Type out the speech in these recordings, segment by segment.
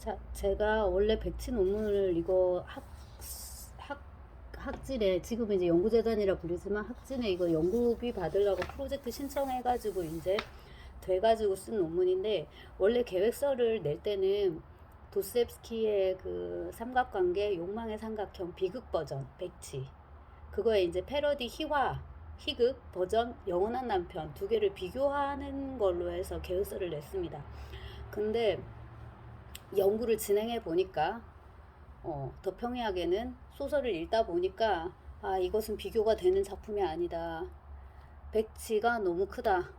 자, 제가 원래 백치 논문을 이거 학, 학진에, 지금 이제 연구재단이라 부르지만 학진에 이거 연구비 받으려고 프로젝트 신청해가지고 이제 돼가지고 쓴 논문인데, 원래 계획서를 낼 때는 도스옙스키의 그 삼각관계 욕망의 삼각형 비극 버전 백치, 그거에 이제 패러디 희극 버전 영원한 남편 두 개를 비교하는 걸로 해서 계획서를 냈습니다. 근데 연구를 진행해 보니까 더 평이하게는 소설을 읽다 보니까 이것은 비교가 되는 작품이 아니다. 백치가 너무 크다.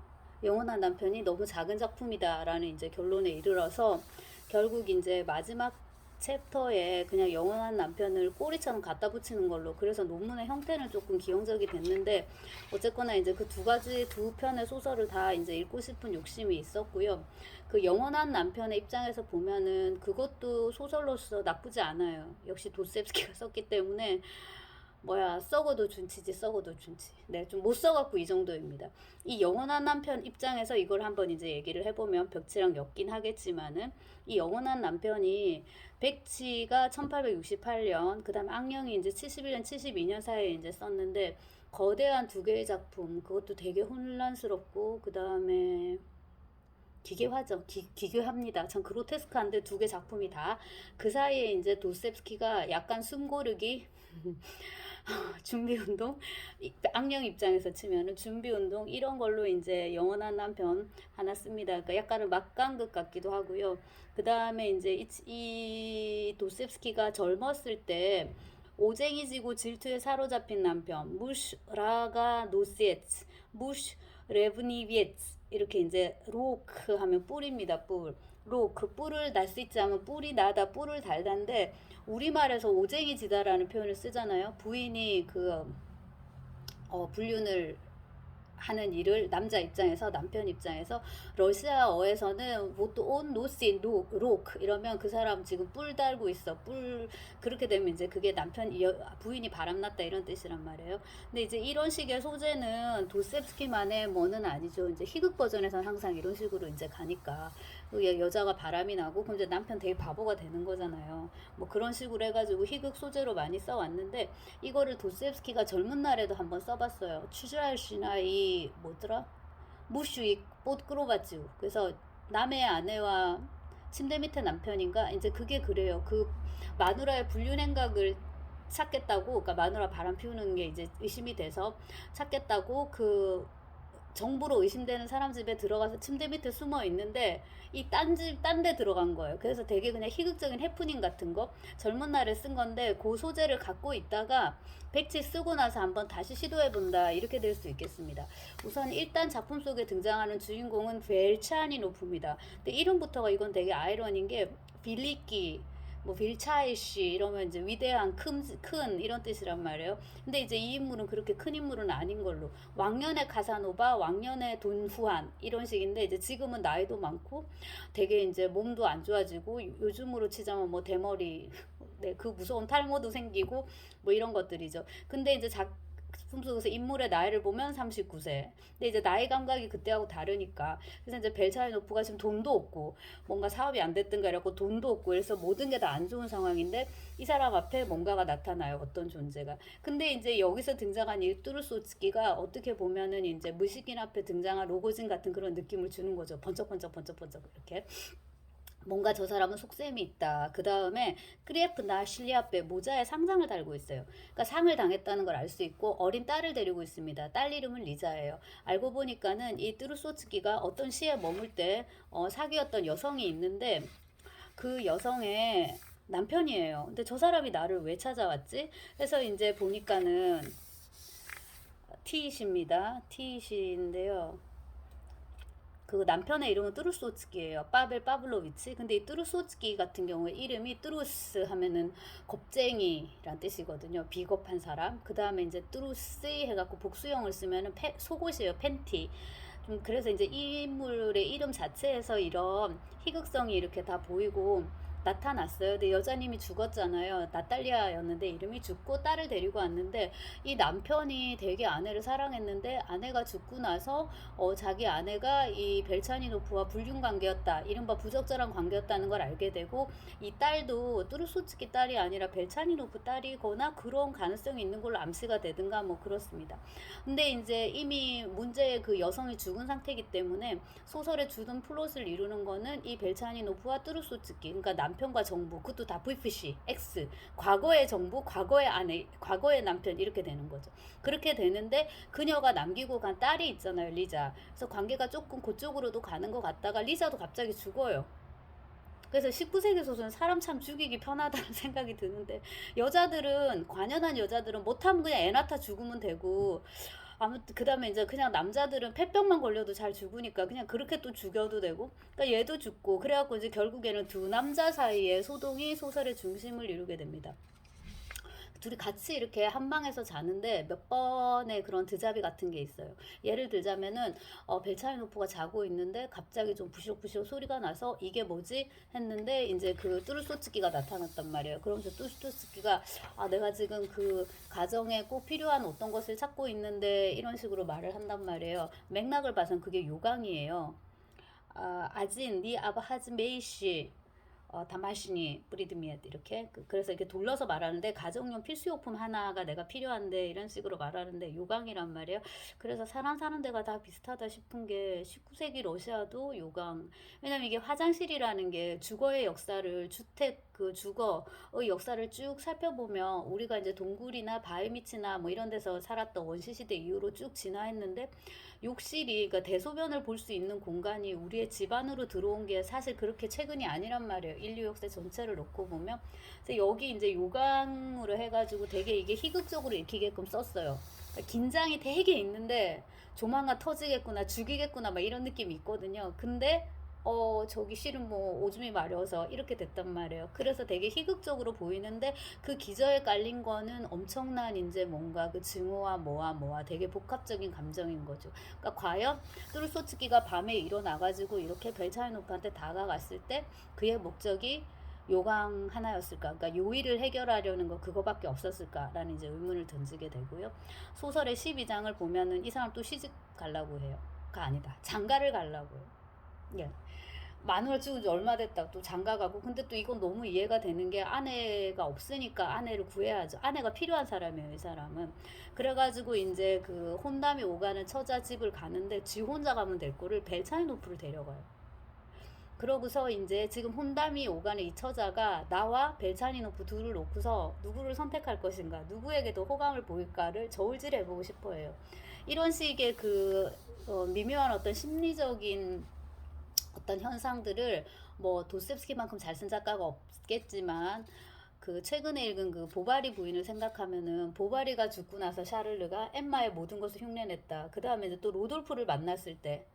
영원한 남편이 너무 작은 작품이다. 라는 이제 결론에 이르러서 결국 이제 마지막 챕터에 그냥 영원한 남편을 꼬리처럼 갖다 붙이는 걸로, 그래서 논문의 형태는 조금 기형적이 됐는데, 어쨌거나 이제 그 두 편의 소설을 다 이제 읽고 싶은 욕심이 있었고요. 그 영원한 남편의 입장에서 보면은 그것도 소설로서 나쁘지 않아요. 역시 도스옙스키가 썼기 때문에 썩어도 준치지, 썩어도 준치. 네, 좀 못 써갖고 이 정도입니다. 이 영원한 남편 입장에서 이걸 한번 이제 얘기를 해보면 벽치랑 엮긴 하겠지만은, 이 영원한 남편이 백치가 1868년, 그 다음에 악령이 이제 71년, 72년 사이에 이제 썼는데, 거대한 두 개의 작품, 그것도 되게 혼란스럽고, 그 다음에 기괴화죠. 기괴합니다. 참 그로테스크한데 두 개 작품이 다 그 사이에 이제 도스옙스키가 약간 숨고르기 준비운동, 악령 입장에서 치면은 준비운동 이런 걸로 이제 영원한 남편 하나 씁니다. 그러니까 약간은 막간극 같기도 하고요. 그 다음에 이제 이 도스옙스키가 젊었을 때 오쟁이 지고 질투에 사로잡힌 남편 무슈 라가 노시에츠, 무슈 레브니비에츠, 이렇게 이제 로크 하면 뿔입니다. 뿔. 로크, 뿔을 날 수 있지 하면 뿔이 나다, 뿔을 달다인데, 우리말에서 오쟁이 지다라는 표현을 쓰잖아요. 부인이 불륜을 하는 일을 남자 입장에서, 남편 입장에서, 러시아어에서는 보통 온 노시 로크 이러면 그 사람 지금 뿔 달고 있어, 뿔. 그렇게 되면 이제 그게 부인이 바람났다 이런 뜻이란 말이에요. 근데 이제 이런 식의 소재는 도스옙스키만의 뭐는 아니죠. 이제 희극 버전에서는 항상 이런 식으로 이제 가니까 여자가 바람이 나고 그럼 이제 남편 되게 바보가 되는 거잖아요. 뭐 그런 식으로 해가지고 희극 소재로 많이 써왔는데, 이거를 도스옙스키가 젊은 날에도 한번 써봤어요. 추즈랄시나 이 뭐더라? 무슈이 뽀끄로바쥬. 그래서 남의 아내와 침대 밑에 남편인가? 이제 그게 그래요. 그 마누라의 불륜 행각을 찾겠다고, 그러니까 마누라 바람 피우는 게 이제 의심이 돼서 찾겠다고 그 정부로 의심되는 사람 집에 들어가서 침대 밑에 숨어 있는데, 이 딴 데 들어간 거예요. 그래서 되게 그냥 희극적인 해프닝 같은 거 젊은 날에 쓴 건데, 그 소재를 갖고 있다가 백치 쓰고 나서 한번 다시 시도해본다, 이렇게 될 수 있겠습니다. 우선 일단 작품 속에 등장하는 주인공은 벨차니노프입니다. 근데 이름부터가 이건 되게 아이러니인 게, 빌리끼 뭐 빌차이시 이러면 이제 위대한 큰 이런 뜻이란 말이에요. 근데 이제 이 인물은 그렇게 큰 인물은 아닌 걸로, 왕년의 카사노바, 왕년의 돈후안 이런 식인데, 이제 지금은 나이도 많고 되게 이제 몸도 안 좋아지고, 요즘으로 치자면 뭐 대머리, 네, 그 무서운 탈모도 생기고 뭐 이런 것들이죠. 근데 이제 작품 속에서 인물의 나이를 보면 39세. 근데 이제 나이 감각이 그때하고 다르니까. 그래서 이제 벨차이노프가 지금 돈도 없고, 뭔가 사업이 안 됐든가 이래갖고 돈도 없고, 그래서 모든 게 다 안 좋은 상황인데, 이 사람 앞에 뭔가가 나타나요. 어떤 존재가. 근데 이제 여기서 등장한 이 뚜르소츠키가 어떻게 보면은 이제 무식인 앞에 등장한 로고진 같은 그런 느낌을 주는 거죠. 번쩍번쩍 이렇게. 뭔가 저 사람은 속셈이 있다. 그 다음에 크리에프나 실리아페 모자에 상장을 달고 있어요. 그러니까 상을 당했다는 걸 알 수 있고, 어린 딸을 데리고 있습니다. 딸 이름은 리자예요. 알고 보니까는 이 뚜르소츠키가 어떤 시에 머물 때 사귀었던 여성이 있는데, 그 여성의 남편이에요. 근데 저 사람이 나를 왜 찾아왔지? 그래서 이제 보니까는 티이십니다. 티이시인데요. 그 남편의 이름은 뚜루소츠키예요. 파벨 파블로비치. 근데 이 뚜루소츠키 같은 경우에 이름이 뚜루스 하면은 겁쟁이란 뜻이거든요. 비겁한 사람. 그 다음에 이제 뚜루스 해갖고 복수형을 쓰면은 속옷이에요. 팬티. 좀 그래서 이제 이 인물의 이름 자체에서 이런 희극성이 이렇게 다 보이고, 나타났어요. 근데 여자님이 죽었잖아요. 나탈리아였는데 이름이 죽고 딸을 데리고 왔는데 이 남편이 되게 아내를 사랑했는데 아내가 죽고 나서 자기 아내가 이 벨차니노프와 불륜 관계였다. 이른바 부적절한 관계였다는 걸 알게 되고 이 딸도 뚜루소츠키 딸이 아니라 벨차니노프 딸이거나 그런 가능성이 있는 걸로 암시가 되든가 뭐 그렇습니다. 근데 이제 이미 문제의 그 여성이 죽은 상태이기 때문에 소설의 주된 플롯을 이루는 거는 이 벨차니노프와 뚜루소츠키, 그러니까 남편과 정부, 그것도 다 VFC, X, 과거의 정부, 과거의 아내, 과거의 남편 이렇게 되는 거죠. 그렇게 되는데 그녀가 남기고 간 딸이 있잖아요, 리자. 그래서 관계가 조금 그쪽으로도 가는 것 같다가 리자도 갑자기 죽어요. 그래서 19세기 소설은 사람 참 죽이기 편하다는 생각이 드는데 여자들은 관연한 여자들은 못하면 그냥 애 낳다 죽으면 되고 아무튼 그 다음에 이제 그냥 남자들은 폐병만 걸려도 잘 죽으니까 그냥 그렇게 또 죽여도 되고 그러니까 얘도 죽고 그래갖고 이제 결국에는 두 남자 사이의 소동이 소설의 중심을 이루게 됩니다. 둘이 같이 이렇게 한 방에서 자는데 몇 번의 그런 드자비 같은 게 있어요. 예를 들자면은 벨차이노프가 자고 있는데 갑자기 좀 부시럭부시럭 소리가 나서 이게 뭐지 했는데 이제 그 뚜루소츠키가 나타났단 말이에요. 그러면서 뚜루소츠키가 내가 지금 그 가정에 꼭 필요한 어떤 것을 찾고 있는데 이런 식으로 말을 한단 말이에요. 맥락을 봐선 그게 요강이에요. 아진 니 아바 하즈 메이시 다마시니 브리드미엣 이렇게 그래서 이렇게 돌려서 말하는데 가정용 필수용품 하나가 내가 필요한데 이런 식으로 말하는데 요강이란 말이에요. 그래서 사람 사는 데가 다 비슷하다 싶은 게 19세기 러시아도 요강. 왜냐면 이게 화장실이라는 게 주거의 역사를 주택 그 주거의 역사를 쭉 살펴보면 우리가 이제 동굴이나 바위밑이나 뭐 이런 데서 살았던 원시시대 이후로 쭉 진화했는데 욕실이 그러니까 대소변을 볼 수 있는 공간이 우리의 집 안으로 들어온 게 사실 그렇게 최근이 아니란 말이에요. 인류 역사 전체를 놓고 보면. 그래서 여기 이제 요강으로 해가지고 되게 이게 희극적으로 읽히게끔 썼어요. 그러니까 긴장이 되게 있는데 조만간 터지겠구나, 죽이겠구나 막 이런 느낌이 있거든요. 근데 저기 실은 뭐 오줌이 마려워서 이렇게 됐단 말이에요. 그래서 되게 희극적으로 보이는데 그 기저에 깔린 거는 엄청난 이제 뭔가 그 증오와 뭐와 되게 복합적인 감정인 거죠. 그러니까 과연 뚜루소츠키가 밤에 일어나가지고 이렇게 벨차이노프한테 다가갔을 때 그의 목적이 요강 하나였을까? 그러니까 요일을 해결하려는 거 그거밖에 없었을까라는 이제 의문을 던지게 되고요. 소설의 12장을 보면은 이 사람 또 시집 가려고 해요. 가 아니다. 장가를 가려고 해요. 예. 마누라 찍은 지 얼마 됐다 또 장가 가고 근데 또 이건 너무 이해가 되는 게 아내가 없으니까 아내를 구해야죠. 아내가 필요한 사람이에요, 이 사람은. 그래가지고 이제 그 혼담이 오가는 처자 집을 가는데 지 혼자 가면 될 거를 벨차이노프를 데려가요. 그러고서 이제 지금 혼담이 오가는 이 처자가 나와 벨차니노프 둘을 놓고서 누구를 선택할 것인가, 누구에게 더 호감을 보일까를 저울질 해보고 싶어 해요. 이런 식의 그 미묘한 어떤 심리적인 어떤 현상들을 뭐 도스토옙스키만큼 잘 쓴 작가가 없겠지만 그 최근에 읽은 그 보바리 부인을 생각하면은 보바리가 죽고 나서 샤를르가 엠마의 모든 것을 흉내냈다. 그 다음에 이제 또 로돌프를 만났을 때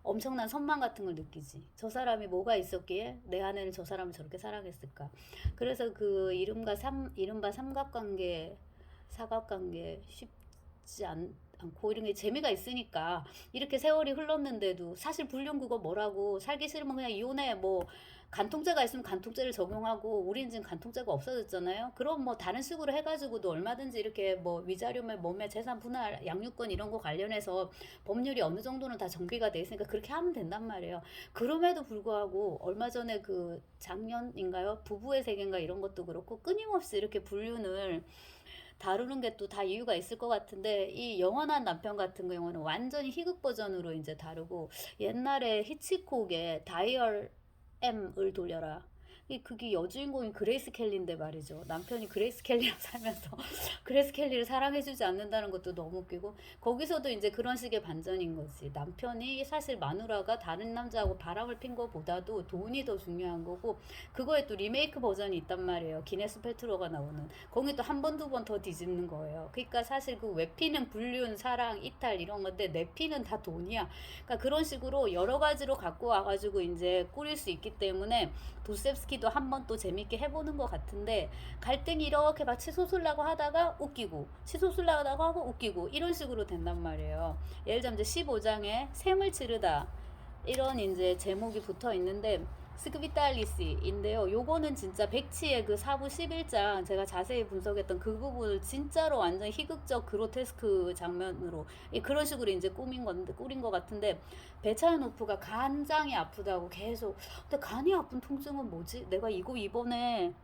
엄청난 선망 같은 걸 느끼지. 저 사람이 뭐가 있었기에 내 아내는 저 사람을 저렇게 사랑했을까. 그래서 그 이른바 삼각관계, 사각관계 쉽지 않고 이런 게 재미가 있으니까 이렇게 세월이 흘렀는데도 사실 불륜 그거 뭐라고 살기 싫으면 그냥 이혼해 뭐 간통죄가 있으면 간통죄를 적용하고 우리는 지금 간통죄가 없어졌잖아요. 그럼 뭐 다른 식으로 해가지고도 얼마든지 이렇게 뭐 위자료매 몸매 재산 분할 양육권 이런 거 관련해서 법률이 어느 정도는 다 정비가 돼 있으니까 그렇게 하면 된단 말이에요. 그럼에도 불구하고 얼마 전에 그 작년인가요 부부의 세계인가 이런 것도 그렇고 끊임없이 이렇게 불륜을 다루는 게 또 다 이유가 있을 것 같은데 이 영원한 남편 같은 경우는 완전히 희극 버전으로 이제 다루고 옛날에 히치콕의 다이얼 M을 돌려라. 그게 여주인공이 그레이스 켈리인데 말이죠. 남편이 그레이스 켈리랑 살면서 그레이스 켈리를 사랑해주지 않는다는 것도 너무 웃기고 거기서도 이제 그런 식의 반전인 거지. 남편이 사실 마누라가 다른 남자하고 바람을 핀 것보다도 돈이 더 중요한 거고 그거에 또 리메이크 버전이 있단 말이에요. 기네스 페트로가 나오는. 거기 또 한 번 두 번 더 뒤집는 거예요. 그러니까 사실 그 외피는 불륜, 사랑, 이탈 이런 건데 내 피는 다 돈이야. 그러니까 그런 식으로 여러 가지로 갖고 와가지고 이제 꾸릴 수 있기 때문에 도스토옙스키도 한번 또 재밌게 해보는 것 같은데 갈등이 이렇게 막 치솟으려고 하다가 웃기고 치솟으려고 하다가 웃기고 이런 식으로 된단 말이에요. 예를 들면 이제 15장에 샘을 치르다 이런 이제 제목이 붙어 있는데 스크비탈리시인데요. 요거는 진짜 백치의 그 사부 11장 제가 자세히 분석했던 그 부분을 진짜로 완전 희극적 그로테스크 장면으로 그런 식으로 이제 꾸린 것 같은데, 베차노프가 간장이 아프다고 계속. 근데 간이 아픈 통증은 뭐지? 내가 이거 이번에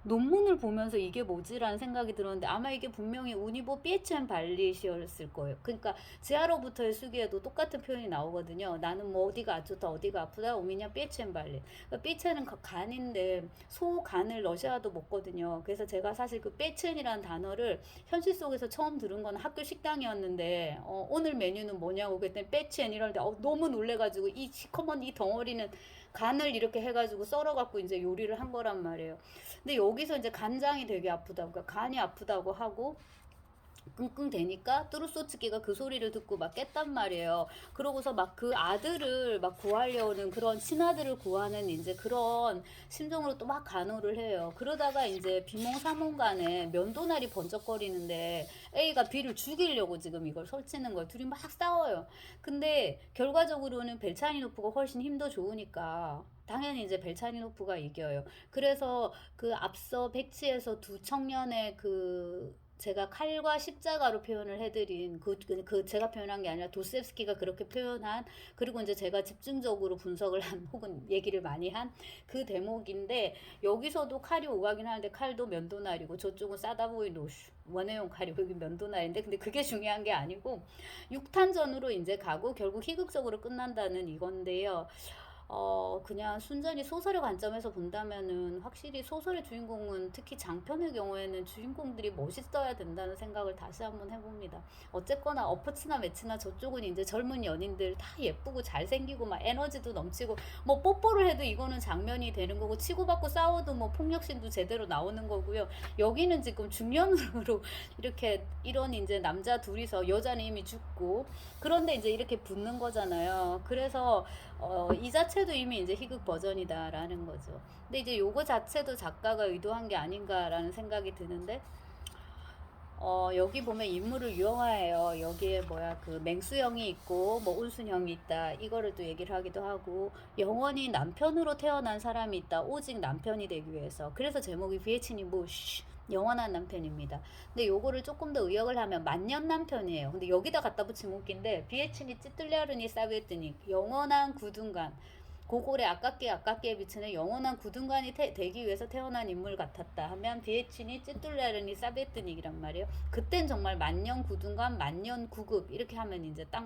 논문을 보면서 이게 뭐지라는 생각이 들었는데, 아마 이게 분명히 우니보 피에첸 발리시였을 거예요. 그러니까 제아로부터의 수기에도 똑같은 표현이 나오거든요. 나는 뭐 어디가 안 좋다, 어디가 아프다, 오미냐 피에첸 발리. 그러니까 피에첸은 간인데 소간을 러시아도 먹거든요. 그래서 제가 사실 그 피에첸이라는 단어를 현실 속에서 처음 들은 건 학교 식당이었는데, 오늘 메뉴는 뭐냐고 그랬더니 피에첸 이러는데 너무 놀래가지고 이 시커먼 이 덩어리는 간을 이렇게 해가지고 썰어갖고 이제 요리를 한 거란 말이에요. 근데 여기서 이제 간장이 되게 아프다고, 그러니까 간이 아프다고 하고 끙끙 대니까 뚜루소츠키가 그 소리를 듣고 막 깼단 말이에요. 그러고서 막 그 아들을 막 구하려는, 그런 친아들을 구하는 이제 그런 심정으로 또 막 간호를 해요. 그러다가 이제 비몽사몽 간에 면도날이 번쩍거리는데 A가 B를 죽이려고 지금 이걸 설치는 거예요. 둘이 막 싸워요. 근데 결과적으로는 벨차니노프가 훨씬 힘도 좋으니까 당연히 이제 벨차니노프가 이겨요. 그래서 그 앞서 백치에서 두 청년의 그 제가 칼과 십자가로 표현을 해드린 그 제가 표현한 게 아니라 도스옙스키가 그렇게 표현한, 그리고 이제 제가 집중적으로 분석을 한 혹은 얘기를 많이 한 그 대목인데, 여기서도 칼이 오가긴 하는데 칼도 면도날이고 저쪽은 사다보이 노슈 원해용 칼이 여기 면도날인데, 근데 그게 중요한 게 아니고 6탄전으로 이제 가고 결국 희극적으로 끝난다는 이건데요. 그냥 순전히 소설의 관점에서 본다면은 확실히 소설의 주인공은, 특히 장편의 경우에는 주인공들이 멋있어야 된다는 생각을 다시 한번 해봅니다. 어쨌거나 어퍼치나 매치나 저쪽은 이제 젊은 연인들 다 예쁘고 잘생기고 막 에너지도 넘치고, 뭐 뽀뽀를 해도 이거는 장면이 되는 거고, 치고받고 싸워도 뭐 폭력신도 제대로 나오는 거고요. 여기는 지금 중년으로 이렇게 이런 이제 남자 둘이서, 여자는 이미 죽고, 그런데 이제 이렇게 붙는 거잖아요. 그래서 이 자체도 이미 이제 희극 버전이다라는 거죠. 근데 이제 요거 자체도 작가가 의도한 게 아닌가라는 생각이 드는데, 여기 보면 인물을 유형화해요. 여기에 뭐야, 그 맹수형이 있고 뭐 온순형이 있다, 이거를 또 얘기를 하기도 하고, 영원히 남편으로 태어난 사람이 있다, 오직 남편이 되기 위해서. 그래서 제목이 비에치니 무시, 영원한 남편입니다. 근데 요거를 조금 더 의역을 하면 만년 남편이에요. 근데 여기다 갖다 붙이면 웃긴데, 비에치니 찌뚫ля르니 사베뜨니, 영원한 구둔간, 고골에 아깝게 비치는 영원한 구둔간이 되기 위해서 태어난 인물 같았다 하면 비에치니 찌뚫ля르니 사베뜨닉이란 말이에요. 그땐 정말 만년 구둔간, 만년 구급 이렇게 하면 이제 딱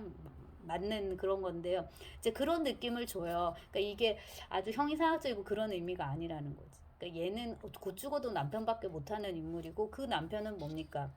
맞는 그런 건데요. 이제 그런 느낌을 줘요. 그러니까 이게 아주 형이상학적이고 그런 의미가 아니라는 거지. 그러니까 얘는 곧 죽어도 남편밖에 못하는 인물이고, 그 남편은 뭡니까?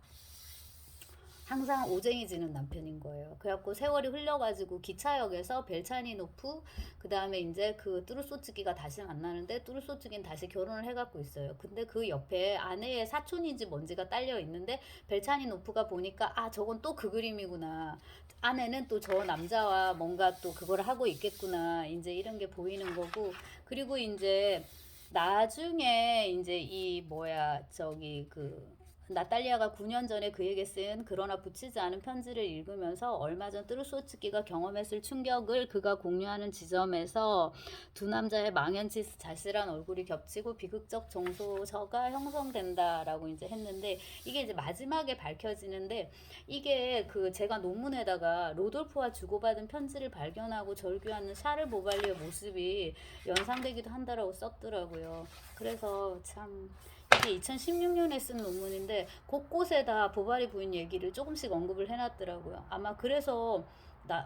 항상 오쟁이 지는 남편인 거예요. 그래갖고 세월이 흘려가지고 기차역에서 벨차니노프, 그 다음에 이제 그 뚜루소츠키가 다시 만나는데, 뚜루소츠키는 다시 결혼을 해갖고 있어요. 근데 그 옆에 아내의 사촌인지 뭔지가 딸려 있는데, 벨차니노프가 보니까 저건 또 그 그림이구나, 아내는 또 저 남자와 뭔가 또 그걸 하고 있겠구나, 이제 이런 게 보이는 거고. 그리고 이제 나중에 이제 이 뭐야 저기 그 나탈리아가 9년 전에 그에게 쓴 그러나 붙이지 않은 편지를 읽으면서 얼마 전 뚜루소츠키가 경험했을 충격을 그가 공유하는 지점에서 두 남자의 망연치 자실한 얼굴이 겹치고 비극적 정서가 형성된다라고 이제 했는데, 이게 이제 마지막에 밝혀지는데, 이게 그 제가 논문에다가 로돌프와 주고받은 편지를 발견하고 절규하는 샤를 보발리의 모습이 연상되기도 한다라고 썼더라고요. 그래서 참, 이게 2016년에 쓴 논문인데 곳곳에 다 보바리 부인 얘기를 조금씩 언급을 해놨더라고요. 아마 그래서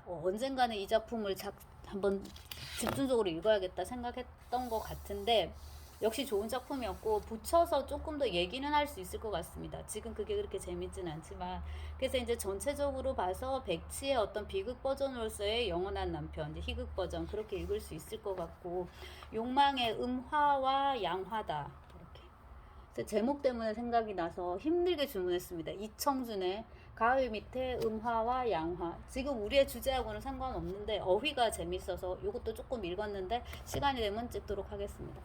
언젠가는 이 작품을 한번 집중적으로 읽어야겠다 생각했던 것 같은데, 역시 좋은 작품이었고 붙여서 조금 더 얘기는 할 수 있을 것 같습니다. 지금 그게 그렇게 재밌진 않지만. 그래서 이제 전체적으로 봐서 백치의 어떤 비극 버전으로서의 영원한 남편, 이제 희극 버전, 그렇게 읽을 수 있을 것 같고, 욕망의 음화와 양화다, 제목 때문에 생각이 나서 힘들게 주문했습니다. 이청준의 가을 밑에 음화와 양화. 지금 우리의 주제하고는 상관없는데 어휘가 재밌어서 이것도 조금 읽었는데 시간이 되면 찍도록 하겠습니다.